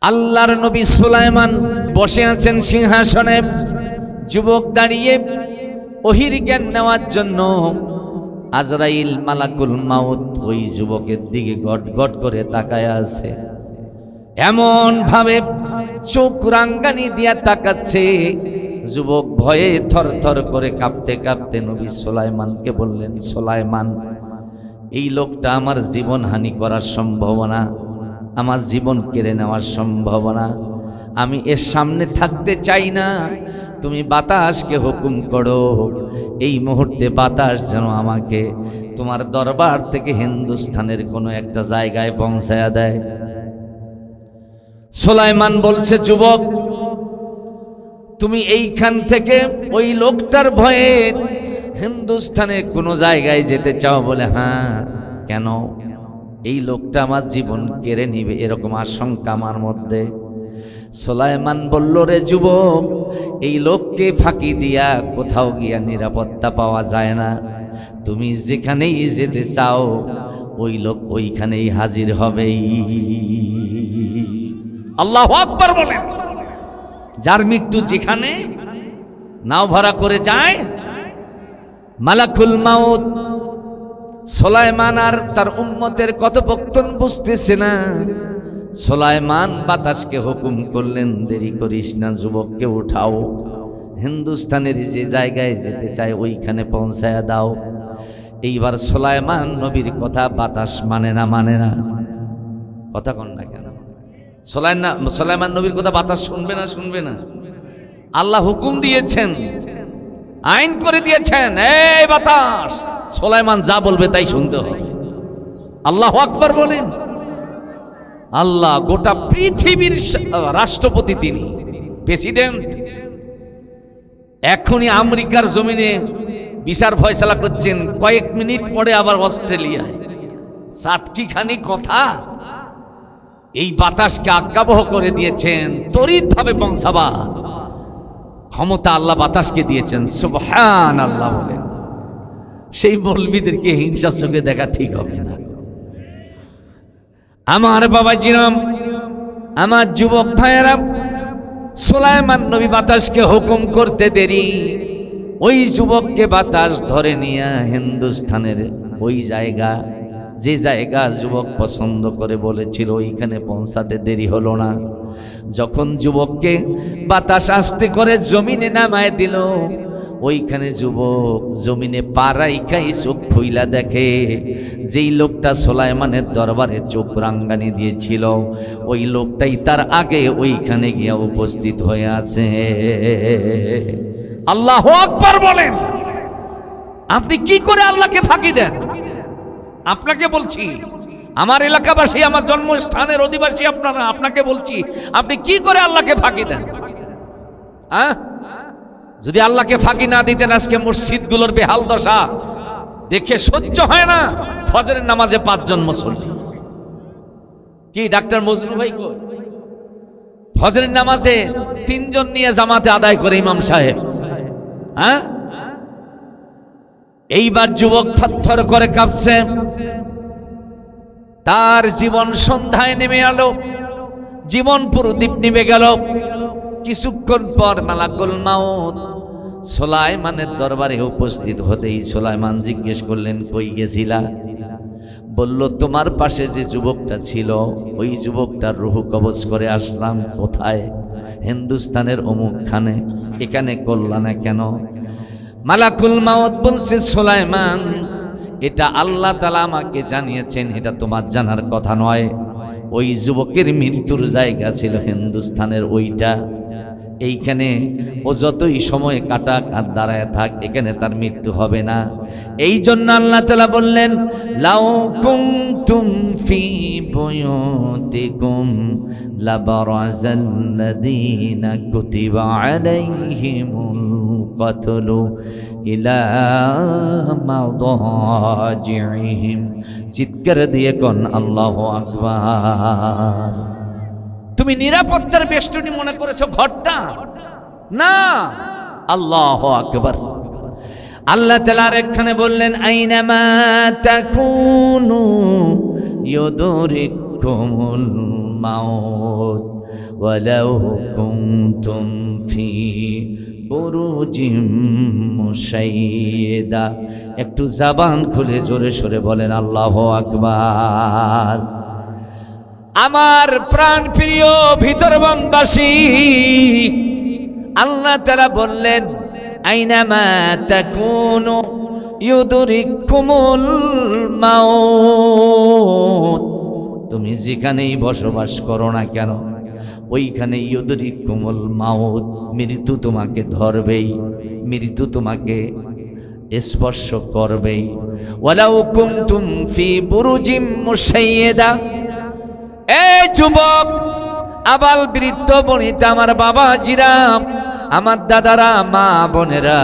আল্লাহর নবী সুলাইমান বসে আছেন সিংহাসনে, যুবক দাঁড়িয়ে ওহির জ্ঞান নেওয়ার জন্য। আজরাইল মালাকুল মাউত ওই যুবকের দিকে গট গট করে তাকায় আছে, এমন ভাবে চোখ রাঙ্গানি দিয়া তাকাচ্ছে। যুবক ভয়ে থর থর করে কাঁপতে কাঁপতে নবী সুলাইমানকে বললেন, সুলাইমান, এই লোকটা আমার জীবন হানি করার সম্ভাবনা, আমার জীবন কেড়ে নেওয়ার সম্ভাবনা, আমি এর সামনে থাকতে চাই না। তুমি বাতাসকে হুকুম করো, এই মুহূর্তে বাতাস যেন আমাকে তোমার দরবার থেকে হিন্দুস্তানের কোনো একটা জায়গায় পৌঁছায়া দেয়। সুলাইমান বলছে, যুবক, তুমি এইখান থেকে ওই লোকটার ভয়ে হিন্দুস্তানের কোনো জায়গায় যেতে চাও বলে? হ্যাঁ। কেন? এই লোকটা আমার জীবন কেড়ে নিবে এরকম আশঙ্কা আমার মধ্যে। সুলাইমান বলল, রে যুবক, এই লোককে ফাঁকি দিয়া কোথাও গিয়া নিরাপত্তা পাওয়া যায় না। তুমি যেখানেই যেতে চাও ওই লোক ওইখানেই হাজির হবেই। আল্লাহু আকবার বলেন। যার মৃত্যু যেখানে নাও ভরা করে যায় মালাকুল মাউত। সুলাইমান আর তার উম্মতের কথোপকথন বুঝতেছে না। সুলাইমান বাতাসকে হুকুম করলেন, দেরি করিস না, যুবককে উঠাও, হিন্দুস্তানের যে জায়গায় যেতে চায় ওইখানে পৌঁছায়া দাও। এইবার সুলাইমান নবীর কথা বাতাস মানে না। কথা কন না কেন? সুলাইমান নবীর কথা বাতাস শুনবে না? আল্লাহ হুকুম দিয়েছেন, আইন করে দিয়েছেন, এই বাতাস, সুলাইমান যা বলবে তাই শুনতে হবে। আল্লাহু আকবার বলেন। আল্লাহ গোটা পৃথিবীর রাষ্ট্রপতি, তিনি প্রেসিডেন্ট। এখনই আমেরিকার জমিনে বিচার ফয়সালা করছেন, কয়েক মিনিট পরে আবার অস্ট্রেলিয়ায়। সাতটিখানি কথা এই বাতাসকে আজ্ঞাবহ করে দিয়েছেন, তড়িৎভাবে বংশাবাদ ক্ষমতা আল্লাহ বাতাসকে দিয়েছেন। সুবহানাল্লাহ বলেন। সেই মৌলবীদেরকে হিংসার চোখে দেখা ঠিক হবে না। আমার বাবাজিরাম, আমার যুবক ভাইয়েরা, সুলাইমান নবী বাতাসকে হুকুম করতে দেরি, ওই যুবককে বাতাস ধরে নিয়ে হিন্দুস্তানের ওই জায়গা, যে জায়গা যুবক পছন্দ করে বলেছিল, ওইখানে পৌঁছাতে দেরি হলো না। যখন যুবককে বাতাস আস্তে করে জমিনে নামায় দিল, ওইখানে যুবক জমিনে পা রাইখাই চোখ খুইলা দেখে যেই লোকটা সুলাইমানের দরবারে চোখ রাঙ্গানি দিয়েছিল, ওই লোকটাই তার আগে ওইখানে গিয়া উপস্থিত হয়ে আছে। আল্লাহু আকবার বলেন। আপনি কি করে আল্লাহকে ফাঁকি দেন? আপনাকে বলছি, আমার এলাকাবাসী, আমার জন্মস্থানের অধিবাসী আপনারা, আপনাকে বলছি, আপনি কি করে আল্লাহকে ফাঁকি দেন? যদি আল্লাহকে ফাঁকি না দিতেন, আজকে মসজিদগুলোর বেহাল দশা দেখে সহ্য হয় না। ফজরের নামাজে 5 জন মুসল্লি, কি ডাক্তার মজনু ভাই কই? ফজরের নামাজে 3 জন নিয়ে জামাতে আদায় করে ইমাম সাহেব। এইবার যুবক থরথর করে কাঁপছে, তার জীবন সন্ধ্যায় নেমে এলো, জীবন প্রদীপ নিভে গেল। কিছুক্ষণ পর মালাকুল মাউত সুলাইমানের দরবারে উপস্থিত হতেই সুলাইমান জিজ্ঞেস করলেন, কই গেছিলা? বলল, তোমার পাশে যে যুবকটা ছিল ওই যুবকটার রূহ কবজ করে আসলাম। কোথায়? হিন্দুস্তানের অমুকখানে। এখানে করলা না কেন? মালাকুল মাউত বলছে, সুলাইমান, এটা আল্লাহ তাআলা আমাকে জানিয়েছেন, এটা তোমার জানার কথা নয়। ওই যুবকের মৃত্যুর জায়গা ছিল হিন্দুস্তানের ওইটা। এইখানে ও যতই সময় কাটাক আর দাঁড়ায় থাক, এখানে তার মৃত্যু হবে না। এই জন্য আল্লাহ তাআলা বললেন, লাউ কুনতুম ফি বুয়ুতিকুম লাবারাযাল্লাযীনা কুতিবা আলাইহিমুল কতলু ইলা মাদাজিহিম। চিৎকার দিয়ে কোন আল্লাহু আকবার। তুমি নিরাপত্তার বেষ্টনী মনে করেছো ঘরটা? না, আল্লাহু আকবার। আল্লাহ তাআলা এখানে বললেন, আইনামা তাকুনু ইউদরিকুমুল মাউত। ওয়ালাউ কুনতুম ফি বুরুজিম মুশাইয়্যিদা। একটু জবান খুলে জোরে সোরে বলেন আল্লাহু আকবার। আমার প্রাণ প্রিয় ভিতরবঙ্গবাসী, আল্লাহ তাআলা বললেন আইনামা তাকুনু ইউদরিকুমুল মাউত। তুমি যেখানেই বসবাস করো না কেন, ওইখানে ইউদরিকুমুল মাউত, মৃত্যু তোমাকে ধরবেই, মৃত্যু তোমাকে স্পর্শ করবেই। ওয়ালাউ কুনতুম ফি বুরুজিম মুশাইয়্যিদা। এই যুবক, আবাল বৃদ্ধ বনিতা, আমার বাবাজিরা, আমার দাদারা, মা বোনেরা,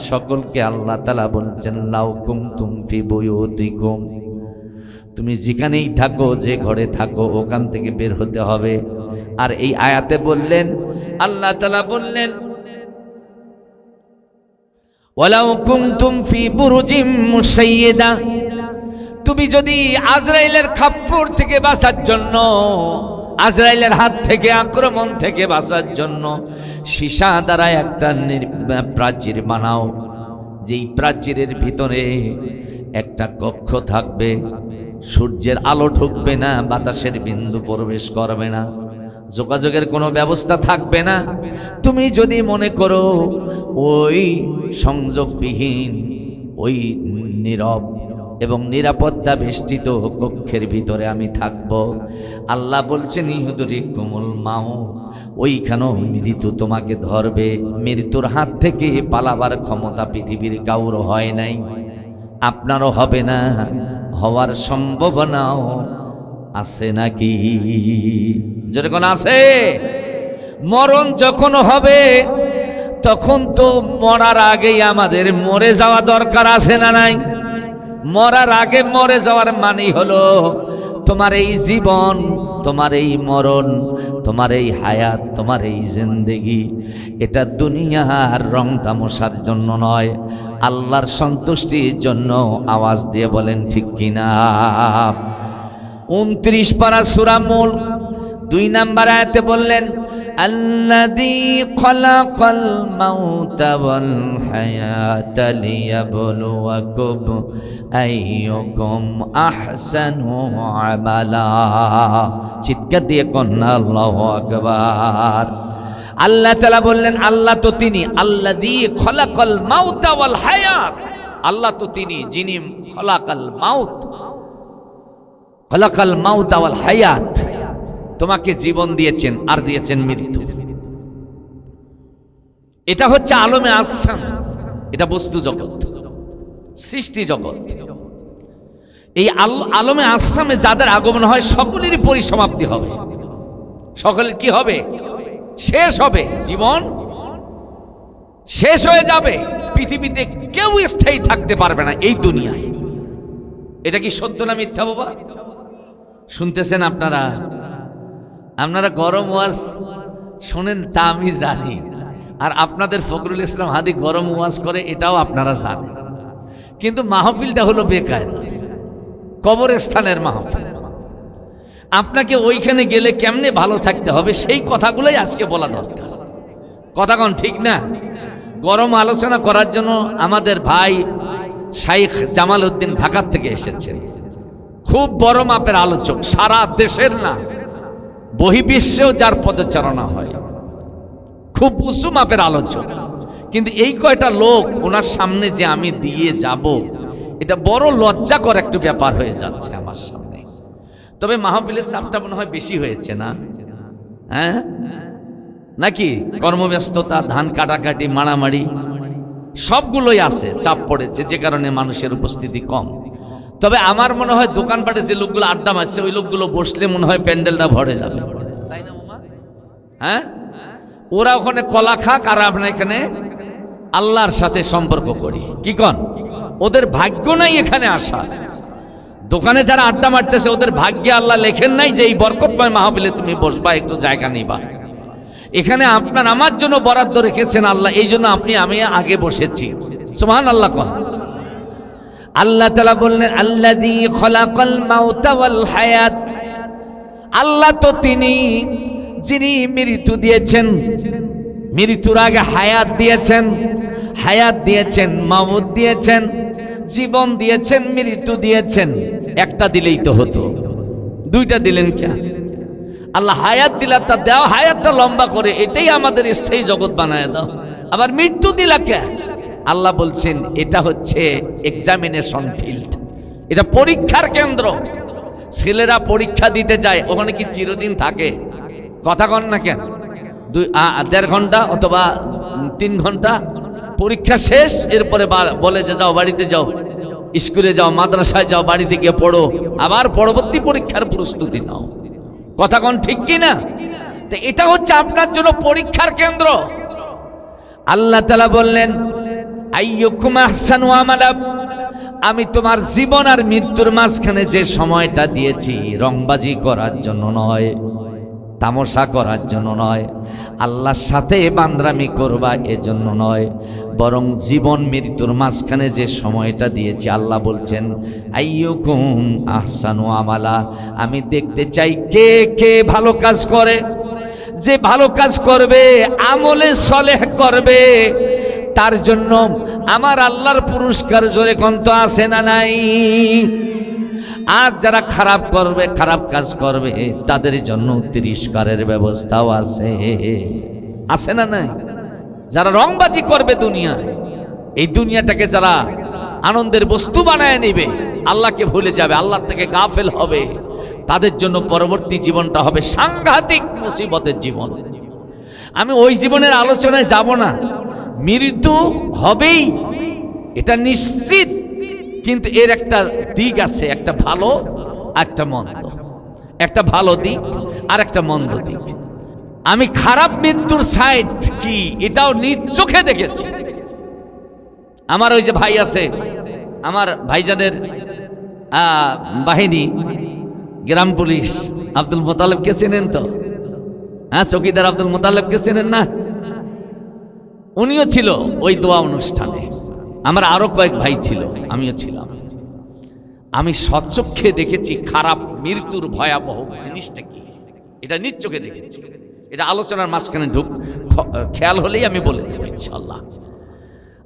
সকলকে আল্লাহ তাআলা বলছেন লাউ কুনতুম ফি বুয়ুতিকুম, তুমি যেখানেই থাকো, যে ঘরে থাকো, ওখান থেকে বের হতে হবে। আর এই আয়াতে বললেন, আল্লাহ তাআলা বললেন ওয়ালাউ কুনতুম ফি বুরুজিম মুশাইয়্যিদা, তুমি যদি আজরাইলের খাপ্পর থেকে বাঁচার জন্য, আজরাইলের হাত থেকে, আক্রমণ থেকে বাঁচার জন্য সীসা দ্বারা একটা প্রাচীর বানাও, যেই প্রাচীরের ভিতরে একটা কক্ষ থাকবে, সূর্যের আলো ঢুকবে না, বাতাসের বিন্দু প্রবেশ করবে না, যোগাযোগের কোনো ব্যবস্থা থাকবে না। তুমি যদি মনে করো ওই সংযোগবিহীন, ওই নীরব এবং নিরাপত্তা বেষ্টিত কক্ষের ভিতরে আমি থাকব, আল্লাহ বলছেন ইউদরিকুমুল মাউত, ওইখানেও মৃত্যু তোমাকে ধরবে। মৃত্যুর হাত থেকে পালাবার ক্ষমতা পৃথিবীর কারো হয় নাই, আপনারও হবে না, হওয়ার সম্ভাবনাও আছে নাকি? যখন আছে, মরণ যখন হবে তখন তো মরার আগেই আমাদের মরে যাওয়া দরকার আছে না নাই? মরার আগে মরে যাওয়ার মানেই হলো তোমার এই জীবন, তোমার এই মরণ, তোমার এই হায়াত, তোমার এই জিন্দেগি, এটা দুনিয়ার রং তামাশার জন্য নয়, আল্লাহর সন্তুষ্টির জন্য। আওয়াজ দিয়ে বলেন ঠিক কিনা? 29 পারা সূরা মুলক 2 নম্বর আয়াতে বললেন আল্লাযী খালাকাল মাউতা ওয়াল হায়াতা লিয়াবলুয়াকুম আইয়ুকুম আহসানু আমালা। চিৎকার দিয়ে কন্যা আল্লাহু আকবার। আল্লাহ তাআলা বললেন, আল্লাহ তো তিনি আল্লাযী খালাকাল মাউতা ওয়াল হায়াত, আল্লাহ তো তিনি যিনি খালাকাল মাউত, খালাকাল মাউতা ওয়াল হায়াত, তোমাকে জীবন দিয়েছেন আর দিয়েছেন মৃত্যু। এটা হচ্ছে আলমে আসসাম, এটা বস্তু জগৎ, সৃষ্টি জগৎ। এই আলমে আসসামে যাদের আগমন হয় সকলেরই পরিসমাপ্তি হবে, সকলের কি হবে? শেষ হবে, জীবন শেষ হয়ে যাবে। পৃথিবীতে কেউ স্থায়ী থাকতে পারবে না এই দুনিয়ায়। এটা কি সত্য না মিথ্যা বাবা? শুনতেছেন আপনারা? আপনারা গরম ওয়াজ শোনেন তা আমি জানি, আর আপনাদের ফখরুল ইসলাম হাদি গরম ওয়াজ করে এটাও আপনারা জানেন, কিন্তু মাহফিলটা হলো বেকায়দা, কবরস্থানের মাহফিল। আপনাকে ওইখানে গেলে কেমনে ভালো থাকতে হবে সেই কথাগুলোই আজকে বলা দরকার। কথা কোন ঠিক না? গরম আলোচনা করার জন্য আমাদের ভাই শাইখ জামাল উদ্দিন ঢাকা থেকে এসেছেন, খুব বড় মাপের আলোচক, সারা দেশের না বহির্বিশ্বেও যার পদচারণা হয়, খুব উঁচু মাপের আলোচক। কিন্তু এই কয়টা লোক ওনার সামনে যে আমি দিয়ে যাব, এটা বড় লজ্জাকর একটা ব্যাপার হয়ে যাচ্ছে আমার সামনে। তবে মাহফিলের চাপটা মনে হয় বেশি হয়েছে না? হ্যাঁ নাকি? কর্মব্যস্ততা, ধান কাটাকাটি, মারামারি সবগুলোই আছে, চাপ পড়েছে, যে কারণে মানুষের উপস্থিতি কম। তবে আমার মনে হয় দোকানপাটে যে লোকগুলো আড্ডা মারছে ওই লোকগুলো বসলে মনে হয় প্যান্ডেলটা ভরে যাবে, তাই না মামা? হ্যাঁ, ওরা ওখানে কলা খাক আর আমরা এখানে আল্লাহর সাথে সম্পর্ক করি, কি কন? ওদের ভাগ্য নাই এখানে আসা। দোকানে যারা আড্ডা মারতেছে ওদের ভাগ্যে আল্লাহ লেখেন নাই যে এই বরকতময় মাহফিলে তুমি বসবা, একটু জায়গা নিবা। এখানে আপনার আমার জন্য বরাদ্দ রেখেছেন আল্লাহ, এই জন্য আমি আগে বসেছি। সুবহানাল্লাহ কোন? আল্লাহ তাআলা বললেন আল্লাযী খালাকাল মাউতা ওয়াল হায়াত, আল্লাহ তো তিনি যিনি মৃত্যু দিয়েছেন, মৃত্যুর আগে হায়াত দিয়েছেন, হায়াত দিয়েছেন, মাউত দিয়েছেন, জীবন দিয়েছেন, মৃত্যু দিয়েছেন। একটা দিলেই তো হতো, দুইটা দিলেন কেন? আল্লাহ হায়াত দিলা তা দাও, হায়াতটা লম্বা করে, এটাই আমাদের স্থায়ী জগৎ বানায় দাও। আবার মৃত্যু দিলা কে? আল্লাহ বলছেন এটা হচ্ছে এক্সামিনেশন ফিল্ড, এটা পরীক্ষার কেন্দ্র। ছেলেরা পরীক্ষা দিতে যায়, ওখানে কি চিরদিন থাকে? কথা কন না কেন? 1.5 ঘন্টা অথবা 3 ঘন্টা পরীক্ষা শেষ, এরপরে বলে যে যাও বাড়িতে যাও, স্কুলে যাও, মাদ্রাসায় যাও, বাড়িতে গিয়ে পড়ো, আবার পরবর্তী পরীক্ষার প্রস্তুতি নাও। কথা কন ঠিক কি না? তো এটা হচ্ছে আপনার জন্য পরীক্ষার কেন্দ্র। আল্লাহ তাআলা বললেন আইয়ুকুম আহসানু আমালা, আমি তোমার জীবন আর মৃত্যুর মাঝখানে যে সময়টা দিয়েছি রংবাজি করার জন্য নয়, তামাশা করার জন্য নয়, আল্লাহর সাথে বান্দরামি করবা এজন্য নয়, বরং জীবন মৃত্যুর মাঝখানে যে সময়টা দিয়েছি আল্লাহ বলছেন আইয়ুকুম আহসানু আমালা, আমি দেখতে চাই কে কে ভালো কাজ করে। যে ভালো কাজ করবে, আমলে সলেহ করবে, তার জন্য আমার আল্লাহর পুরস্কার জোরে কন্ত আছে না নাই? আর যারা খারাপ করবে, খারাপ কাজ করবে, তাদের জন্য তিরস্কারের ব্যবস্থাও আছে, আছে না নাই? যারা রংবাজি করবে দুনিয়ায়, এই দুনিয়াটাকে যারা আনন্দের বস্তু বানায় নেবে, আল্লাহকে ভুলে যাবে, আল্লাহ থেকে গাফেল হবে, তাদের জন্য পরবর্তী জীবনটা হবে সাংঘাতিক মুসিবতের জীবন। আমি ওই জীবনের আলোচনায় যাব না, মৃত্যু হবেই এটা নিশ্চিত, কিন্তু এর একটা দিক আছে, একটা ভালো একটা মন্দ, একটা ভালো দিক আর একটা মন্দ দিক। আমি খারাপ মৃত্যুর সাইড কি এটাও নিজ চোখে দেখেছি। আমার ওই যে ভাই আছে, আমার ভাইজানের বাহিনী, গ্রাম পুলিশ আব্দুল মোতালেবকে চেনেন তো? হ্যাঁ, চৌকিদার আব্দুল মোতালেবকে চেনেন না? উনিও ছিল ওই দোয়া অনুষ্ঠানে, আমার আরো কয়েক ভাই ছিল, আমিও ছিলাম। আমি সচক্ষে দেখেছি খারাপ মৃত্যুর ভয়াবহ জিনিসটা কি, এটা নিজ চোখে দেখেছি। এটা আলোচনার মাঝখানে খেয়াল হলেই আমি বলে দেবো ইনশাল্লাহ।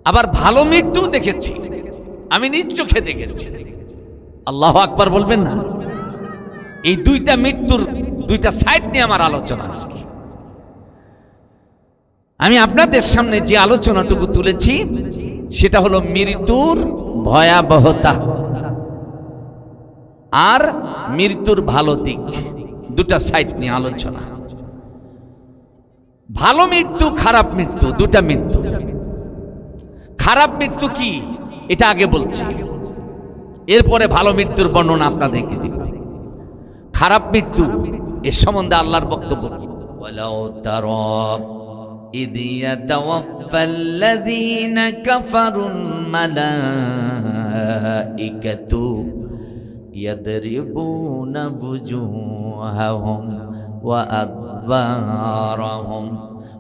আবার ভালো মৃত্যু দেখেছি, আমি নিজ চোখে দেখেছি। আল্লাহু আকবার বলবেন না? এই দুইটা মৃত্যুর দুইটা সাইড নিয়ে আমার আলোচনা আজকে। আমি আপনাদের সামনে যে আলোচনাটুকু তুলেছি সেটা হলো মৃত্যুর ভয়াবহতা আর মৃত্যুর ভালো দিক, দুটা সাইড নিয়ে আলোচনা। ভালো মৃত্যু, খারাপ মৃত্যু, দুটা মৃত্যু। খারাপ মৃত্যু কি এটা আগে বলছি, এরপরে ভালো মৃত্যুর বর্ণনা আপনাদেরকে দিব। খারাপ মৃত্যু এর সম্বন্ধে আল্লাহর বক্তব্য কি? ওয়ালাউ তারা ইয ইয়াতাওয়াফাল্লাযীনা কাফারুল মালাইকাতু ইয়াদরিবুনা বুজুহাহুম ওয়া আদবারাহুম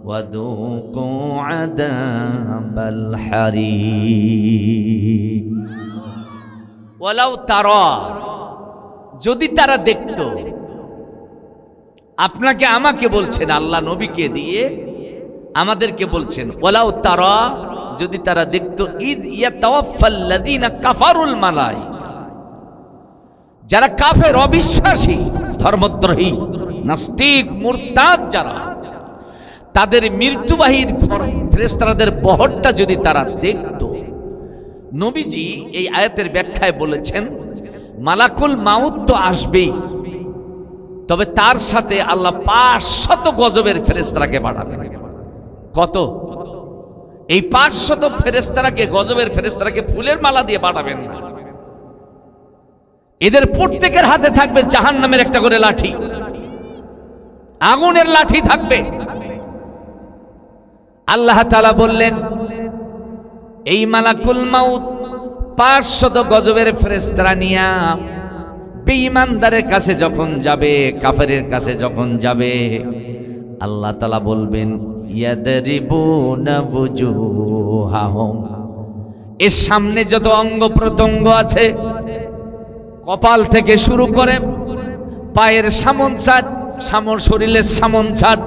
ওয়া যুকু আযাবাল হারিক। ওয়ালাউ তারা, যদি তারা দেখত, আপনাকে আমাকে বলছেন, আল্লাহ নবীকে দিয়ে আমাদেরকে বলছেন, ওয়ালাউ তারা, যদি তারা দেখত, ইয ইয়াতাওয়াফাল্লাযীনা কাফারুল মালাইকা, যারা কাফের, অবিশ্বাসী, ধর্মদ্রোহী, নাস্তিক, মুরতাদ যারা, তাদের মৃত্যুবাহী ফেরেশতাদের বহরটা যদি তারা দেখত। নবীজি এই আয়াতের ব্যাখ্যায় বলেছেন মালাকুল মাউত তো আসবেই, তবে তার সাথে আল্লাহ 500 গজবের ফেরেশতাকে পাঠাবেন। কত? এই 500 ফেরেশতাকে, গজবের ফেরেশতাকে ফুলের মালা দিয়ে পাঠাবেন না, এদের প্রত্যেকের হাতে থাকবে জাহান্নামের একটা করে লাঠি, আগুনের লাঠি থাকবে। আল্লাহ তাআলা বললেন এই মালাকুল মাউত 500 গজবের ফেরেশতা নিয়া বেঈমানদারের কাছে যখন যাবে, কাফেরের কাছে যখন যাবে, আল্লাহ তাআলা বলবেন ইয়াদরিবুনা বুজুহাহুম, এর সামনে যত অঙ্গ প্রত্যঙ্গ আছে, কপাল থেকে শুরু করে পায়ের সামন সাত, সামন শরীরের সামন ছাড়।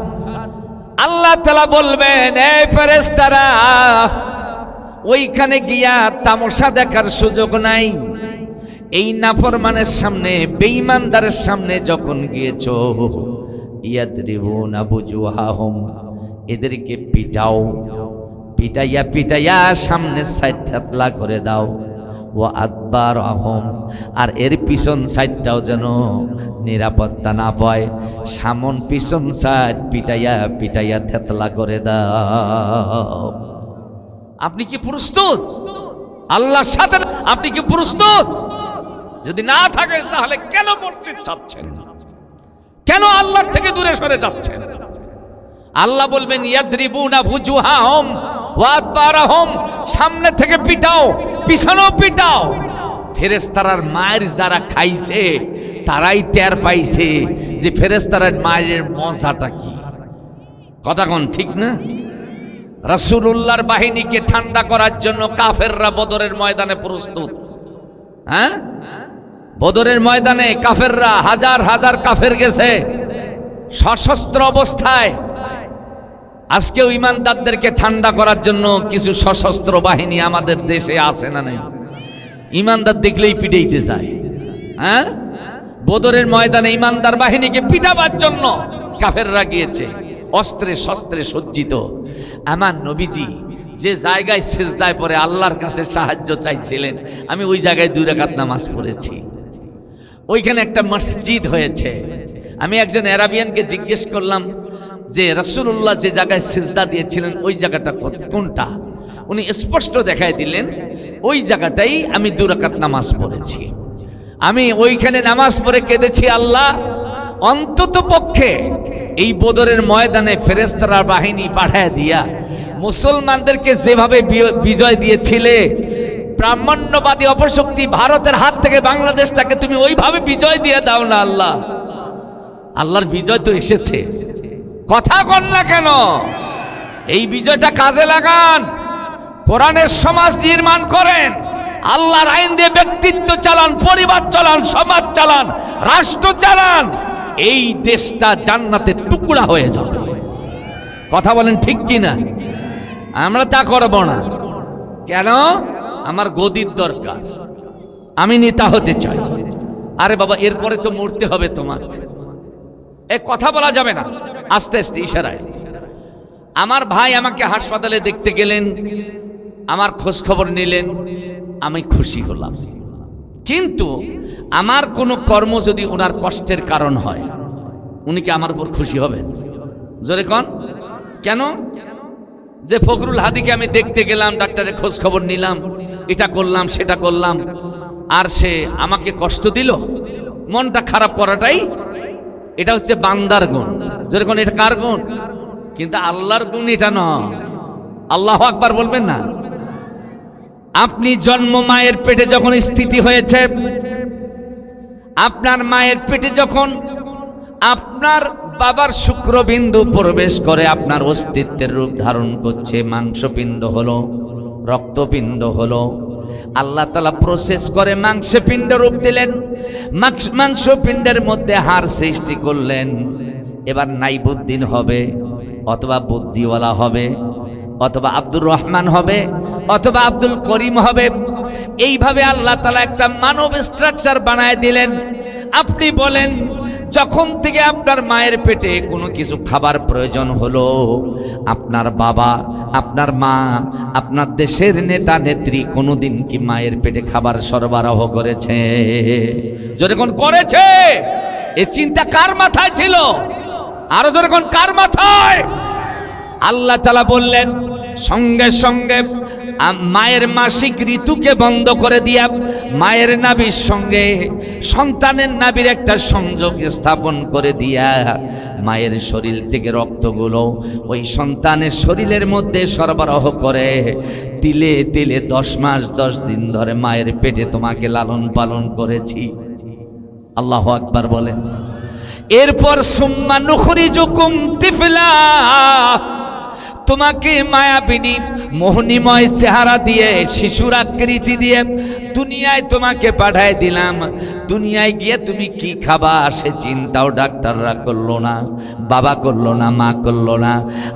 আল্লাহ তাআলা বলবেন, এই ফেরেশতারা ওইখানে গিয়া তামাশা দেখার সুযোগ নাই। এই নাফরমানের সামনে, বেঈমানদারের সামনে যখন গিয়েছো, ইয়াদরিবুনা বুজুহাহুম, এদেরকে পিটাও, পিটাইয়া পিটাইয়া সামনে সাইড থেতলা করে দাও। ও আদবারহুম, আর এর পিছন সাইডটাও যেন নিরাপত্তা না পায়, সামন পিছন সাইড পিটাইয়া পিটাইয়া থেতলা করে দাও। আপনি কি প্রস্তুত আল্লাহর সাথে? আপনি কি প্রস্তুত? যদি না থাকেন তাহলে কেন মসজিদ ছাড়ছেন? কেন আল্লাহর থেকে দূরে সরে যাচ্ছেন? আল্লাহ বলবেন, ইয়াদরিবুনা বুজুহাহুম ওয়া আদবারহুম, সামনে থেকে পিটাও, পিছনেও পিটাও। ফেরেশতারার মায়ের যারা খাইছে তারাই টের পাইছে যে ফেরেশতারার মায়ের মজাটা কি। কথা কোন ঠিক না? রাসূলুল্লাহর বাহিনীকে ঠান্ডা করার জন্য কাফেররা বদরের ময়দানে প্রস্তুত। হ্যাঁ, বদরের ময়দানে কাফেররা হাজার হাজার কাফের গেছে সশস্ত্র অবস্থায়। আজকেও ইমানদারদেরকে ঠান্ডা করার জন্য কিছু সশস্ত্র বাহিনী আমাদের দেশে আছে না নেই? ইমানদার দেখলেই পিটাইতে যায়। হ্যাঁ, বদরের ময়দানে ইমানদার বাহিনীকে পিটাবার জন্য কাফেররা গিয়েছে অস্ত্রে শস্ত্রে সজ্জিত। আমার নবীজি যে জায়গায় সিজদায় পড়ে আল্লাহর কাছে সাহায্য চাইছিলেন, আমি ওই জায়গায় 2 রাকাত নামাজ পড়েছি। ওইখানে একটা মসজিদ হয়েছে। আমি একজন আরাবিয়ানকে জিজ্ঞেস করলাম যে রাসূলুল্লাহ যে জায়গায় সিজদা দিয়েছিলেন ওই জায়গাটা কোনটা? উনি স্পষ্ট দেখাই দিলেন, ওই জায়গাটাই আমি 2 রাকাত নামাজ পড়েছি। আমি ওইখানে নামাজ পড়ে কেঁদেছি, আল্লাহ অন্তত পক্ষে এই বদরের ময়দানে ফেরেশতারা বাহিনী পাঠায় দিয়া মুসলমানদেরকে যেভাবে বিজয় দিয়েছিলে, ব্রাহ্মণ্যবাদী অপশক্তি ভারতের হাত থেকে বাংলাদেশটাকে তুমি ওইভাবে বিজয় দিয়ে দাও না আল্লাহ। আল্লাহর বিজয় তো এসেছে, কথা কন না কেন? এই বিজয়টা কাজে লাগান, কোরআনের সমাজ নির্মাণ করেন, আল্লাহর আইন দিয়ে ব্যক্তিত্ব চালান, পরিবার চালান, সমাজ চালান, রাষ্ট্র চালান। এই দেশটা জান্নাতের টুকরা হয়ে যাবে। কথা বলেন ঠিক কিনা? আমরা তা করব না। কেন? আমার গদির দরকার, আমি নেতা হতে চাই। আরে বাবা, এরপরে তো মরতে হবে তোমার। এই কথা বলা যাবে না, আস্তে আস্তে ইশারায়। আমার ভাই আমাকে হাসপাতালে দেখতে গেলেন, আমার খোঁজ খবর নিলেন, আমি খুশি হলাম। কিন্তু আমার কোনো কর্ম যদি ওনার কষ্টের কারণ হয়, উনি কি আমার উপর খুশি হবেন? জোরে কন। কেন? যে ফখরুল হাদিকে আমি দেখতে গেলাম, ডাক্তারের খোঁজ খবর নিলাম, এটা করলাম সেটা করলাম, আর সে আমাকে কষ্ট দিল, মনটা খারাপ করাটাই এটা হচ্ছে বান্দার গুণ। জোরে কোন, এটা কার গুণ? কিন্তু আল্লাহর গুণ এটা নয়। আল্লাহু আকবার বলবেন না? আপনি জন্ম মায়ের পেটে যখন স্থিতি হয়েছে, আপনার মায়ের পেটে যখন আপনার বাবার শুক্রবিন্দু প্রবেশ করে আপনার অস্তিত্বের রূপ ধারণ করছে, মাংসপিণ্ড হলো, রক্তপিণ্ড হলো, আল্লাহ তাআলা প্রসেস করে মাংসপিণ্ড রূপ দিলেন, মাংসপিণ্ডের মধ্যে হাড় সৃষ্টি করলেন। এবার নাইবুদ্দিন হবে, অথবা বুদ্ধিওয়ালা হবে, অথবা আব্দুর রহমান হবে, অথবা আব্দুল করিম হবে। এইভাবে আল্লাহ তাআলা একটা মানব স্ট্রাকচার বানায় দিলেন। আপনি বলেন, যখন থেকে আপনার মায়ের পেটে কোনো কিছু খাবার প্রয়োজন হলো, আপনার বাবা, আপনার মা, আপনার দেশের নেতা নেত্রী কোনোদিন কি মায়ের পেটে খাবার সরবরাহ করেছে? জোরে কোন করেছে? এ চিন্তা কার মাথায় ছিল? আরো জোরে কোন, কার মাথায়? আল্লাহ তাআলা বললেন, সঙ্গে সঙ্গে মায়ের মাসিক ঋতুকে বন্ধ করে দিয়া মায়ের নাভির সঙ্গে সন্তানের নাভির একটা সংযোগ স্থাপন করে দিয়া মায়ের শরীর থেকে রক্তগুলো ওই সন্তানের শরীরের মধ্যে সরবরাহ করে তিলে তিলে 10 মাস 10 দিন ধরে মায়ের পেটে তোমাকে লালন পালন করেছি। আল্লাহু আকবার বলেন। এরপর সুম্মা নুখরিজুকুম তিফলা, তোমাকে মায়াবিনী মোহনীময় চেহারা দিয়ে, শিশুর আকৃতি দিয়ে দুনিয়ায় তোমাকে পাঠায় দিলাম, দুনিয়ায় গিয়ে তুমি কি খাবা সে চিন্তাও ডাক্তাররা করলো না, বাবা করলো না, মা করলো না।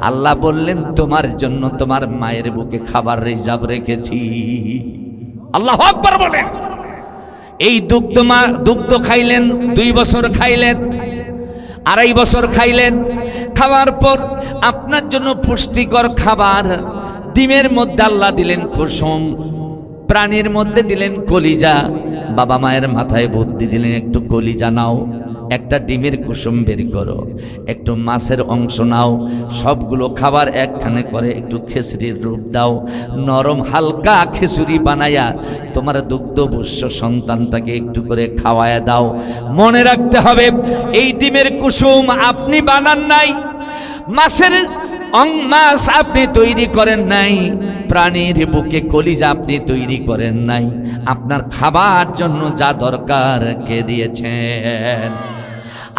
আল্লাহ বললেন তোমার জন্য তোমার মায়ের বুকে খাবার রিজার্ভ রেখেছি। আল্লাহু আকবার বলেন। এই দুগ্ধ খাইলেন, 2 বছর খাইলেন, 2.5 বছর খাইলেন। খাওয়ার পর আপনার জন্য পুষ্টিকর খাবার, ডিমের মধ্যে আল্লাহ দিলেন কুসুম, প্রাণীর মধ্যে দিলেন কলিজা। বাবা মায়ের মাথায় বুদ্ধি দিলেন একটু কলিজা নাও, একটা ডিমের কুসুম বের করো, একটু মাছের অংশ নাও, সবগুলো খাবার একখানে করে একটু খিচুড়ির রূপ দাও, নরম হালকা খিচুড়ি বানায়া তোমার দুগ্ধবুষ্য সন্তানটাকে একটু করে খাওয়ায়া দাও। মনে রাখতে হবে এই ডিমের কুসুম আপনি বানান নাই, মাছের মাছ আপনি তৈরি করেন নাই, প্রাণীর বুকে কলিজা আপনি তৈরি করেন নাই। আপনার খাবার জন্য যা দরকার কে দিয়েছেন?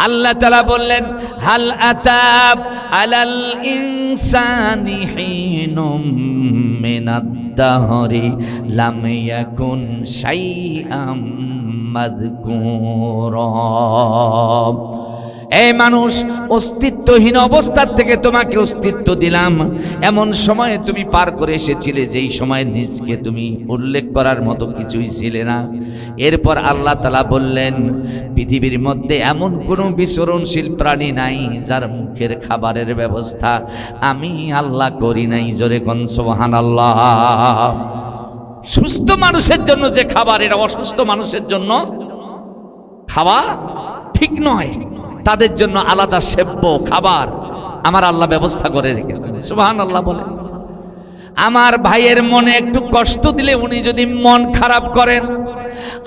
আল্লাহ তাআলা বললেন হাল আতাব আলাল ইনসানি হিনুম মিনাদ দাহরি লাম ইয়াকুন শাইআম মাযকুরা। এই মানুষ, অস্তিত্বহীন অবস্থার থেকে তোমাকে অস্তিত্ব দিলাম, এমন সময়ে তুমি পার করে এসেছিলে যেই সময় নিজকে তুমি উল্লেখ করার মতো কিছুই ছিলে না। এরপর আল্লাহ তাআলা বললেন পৃথিবীর মধ্যে এমন কোনো বিচরণশীল প্রাণী নাই যার মুখের খাবারের ব্যবস্থা আমি আল্লাহ করি নাই। জোরে কোন সুবহানাল্লাহ। সুস্থ মানুষের জন্য যে খাবার, এটা অসুস্থ মানুষের জন্য খাওয়া ঠিক নয়। তাদের জন্য আলাদা সেব্য খাবার আমার আল্লাহ ব্যবস্থা করে রেখেছেন। সুবহানাল্লাহ বলে। আমার ভাইয়ের মনে একটু কষ্ট দিলে উনি যদি মন খারাপ করেন,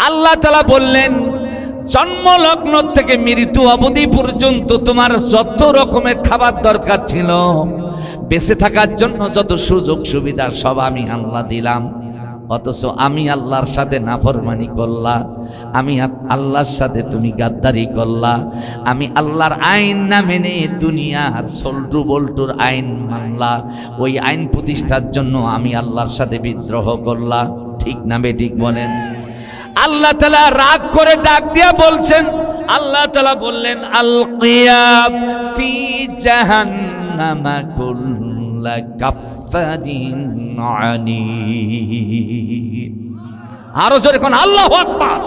আল্লাহ তাআলা বললেন জন্মলগ্ন থেকে মৃত্যু অবধি পর্যন্ত তোমার যত রকমের খাবার দরকার ছিল, বেঁচে থাকার জন্য যত সুযোগ সুবিধা সব আমি আল্লাহ দিলাম। অথচ আমি আল্লাহর সাথে নাফরমানি করলা, আমি আল্লাহর সাথে তুমি গাদ্দারি করলা, আমি আল্লাহর আইন না মেনে দুনিয়ার সল্টু বল্টুর আইন মানলা, ওই আইন প্রতিষ্ঠার জন্য আমি আল্লাহর সাথে বিদ্রোহ করলা। ঠিক না বেঠিক বলেন? আল্লাহ তাআলা রাগ করে ডাক দিয়া বলছেন, আল্লাহ তাআলা বললেন আলকিয়া ফি জাহান্নামা কুল্লা কাফফারিন আনিদ। আরো জোরে কোন আল্লাহু আকবার।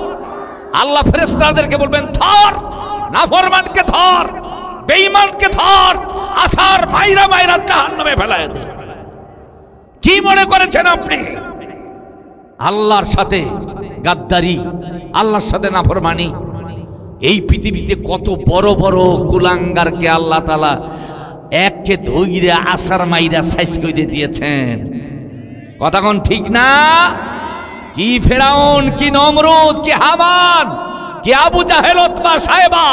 আল্লাহ ফেরেশতাদেরকে বলবেন ধর, নাফরমানকে ধর, বেঈমানকে ধর, আসার মাইরা মাইরা জাহান্নামে ফেলায় দে। কি মনে করেছেন আপনি? আল্লাহর সাথে গাদ্দারি, আল্লাহর সাথে নাফরমানি। এই পৃথিবীতে কত বড় বড় কুলাঙ্গারকে আল্লাহ তাআলা এককে ধৈর্য আসার মাইরা সাইজ করে দিয়েছেন। কথা কোন ঠিক না? কি ফেরাউন, কি নমরুদ, কি হামান, কি আবু জাহেল, উতবা, সাইবা,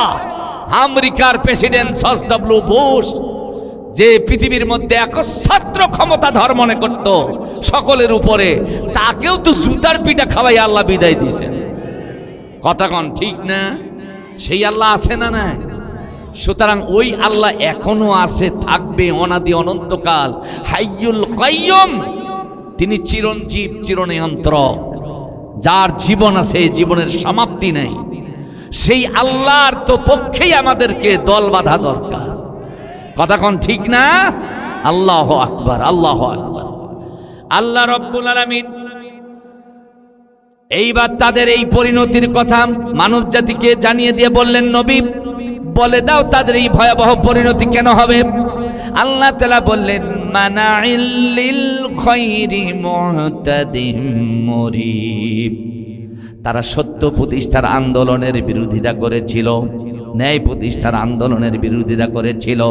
আমেরিকার প্রেসিডেন্ট জর্জ ডব্লিউ বুশ, যে পৃথিবীর মধ্যে একচ্ছত্র ক্ষমতাধর মনে করত সকলের উপরে, তাকেও তো জুতার পিঠা খাওয়াই আল্লাহ বিদায় দিয়েছেন। কথা কোন ঠিক না? সেই আল্লাহ আছে না না? সুতরাং ওই আল্লাহ এখনো আছে, থাকবে অনাদি অনন্তকাল। হাইয়ুল কাইয়ুম, তিনি চিরঞ্জীব, চিরনিয়ন্ত্রক, যার জীবন আছে, জীবনের সমাপ্তি নেই। সেই আল্লাহর তো পক্ষেই আমাদেরকে দল বাঁধা দরকার। কথা কোন ঠিক না? আল্লাহু আকবার, আল্লাহু আকবার। আল্লাহ রব্বুল আলামিন এইবার তাদের এই পরিণতির কথা মানব জাতিকে জানিয়ে দিয়ে বললেন, নবী বলে দাও তাদের এই ভয়াবহ পরিণতি কেন হবে। আল্লাহ তাআলা বললেন মানাইল লিল খায়রি মুতাদিম মুরিব। তারা সত্য প্রতিষ্ঠার আন্দোলনের বিরোধিতা করেছিল, ন্যায় প্রতিষ্ঠার আন্দোলনের বিরোধিতা করেছিল।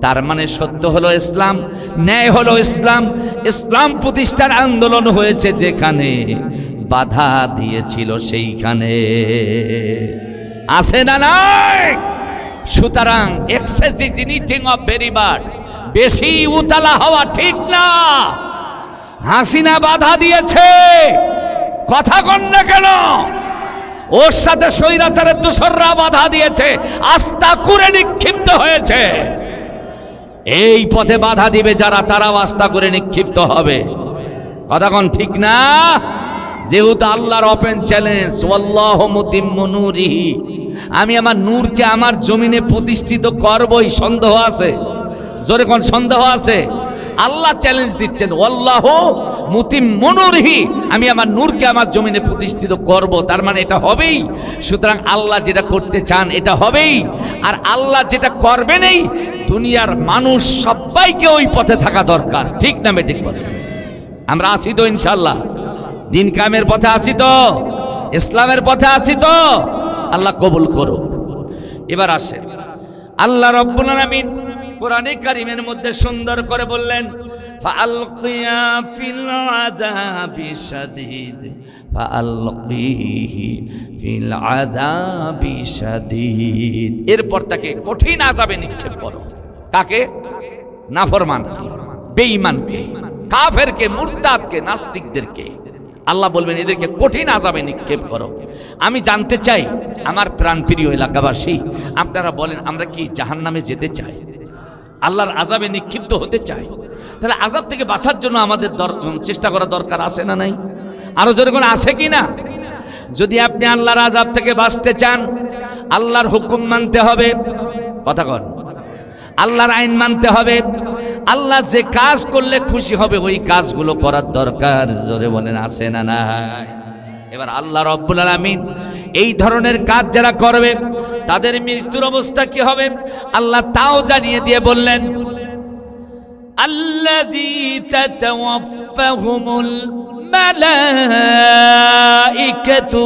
তার মানে সত্য হলো ইসলাম, ন্যায় হলো ইসলাম। ইসলাম প্রতিষ্ঠার আন্দোলন হয়েছে যেখানে, বাধা দিয়েছিল সেইখানে। আছে না নাই? সুতরাং excessive anything of very bad, বেশি উতলা হওয়া ঠিক না। হাসিনা বাধা দিয়েছে, কথা কন না কেন? ওর সাথে স্বৈরাচারের দোসররা বাধা দিয়েছে, আস্থা করে নিক্ষিপ্ত হয়েছে। এই পথে বাধা দিবে যারা, তারাও আস্থা করে নিক্ষিপ্ত হবে। কথা কন ঠিক না? যেহেতু আল্লাহর ওপেন চ্যালেঞ্জ, ওয়াল্লাহু মুতিম্মু নূরিহি, আমি আমার নূরকে আমার জমিনে প্রতিষ্ঠিত করবই। সন্দেহ আছে? জোরে কোন সন্দেহ আছে? আল্লাহ চ্যালেঞ্জ দিচ্ছেন, ওয়াল্লাহু মুতিম্মু নূরিহি, আমি আমার নূরকে আমার জমিনে প্রতিষ্ঠিত করব। তার মানে এটা হবেই। সুতরাং আল্লাহ যেটা করতে চান এটা হবেই, আর আল্লাহ যেটা করবেন এই দুনিয়ার মানুষ সবাইকে ওই পথে থাকা দরকার। ঠিক না ঠিক বলে? আমরা আছি তো ইনশাআল্লাহ? দিন কায়েমের পথে আছি তো? ইসলামের পথে আছি তো? আল্লাহ কবুল করুক। এবার আসে আল্লাহ রাব্বুল আলামিন কোরআনে কারীমের মধ্যে সুন্দর করে বললেন, ফাআলকিয়া ফিল আযাবি শাদীদ, ফাআলকিহি ফিল আযাবি শাদীদ। এরপর তাকে কঠিন আযাবে নিক্ষেপ করো। কাকে? নাফরমানকে, বেঈমানকে, কাফেরকে, মুরতাদকে, নাস্তিকদেরকে। আল্লাহ বলবেন এদেরকে কঠিন আযাবে নিক্ষেপ করো। আমি জানতে চাই আমার প্রাণপ্রিয় এলাকাবাসী, আপনারা বলেন আমরা কি জাহান্নামে যেতে চাই? আল্লাহর আযাবে নিক্ষিপ্ত হতে চাই? তাহলে আযাব থেকে বাঁচার জন্য আমাদের চেষ্টা করা দরকার আছে না নাই? আরো জোরে কোন আছে কি না? যদি আপনি আল্লাহর আযাব থেকে বাঁচতে চান, আল্লাহর হুকুম মানতে হবে। কথা কন, আল্লাহর আইন মানতে হবে। আল্লাহ যে কাজ করলে খুশি হবে ওই কাজগুলো করার দরকার। জোরে বলেন আছে না নাই? এবার আল্লাহ রাব্বুল আলামিন এই ধরনের কাজ যারা করবে তাদের মৃত্যুর অবস্থা কি হবে আল্লাহ তাও জানিয়ে দিয়ে বললেন, আল্লাযী তাতাওয়াফাহুমুল মালাইকাতু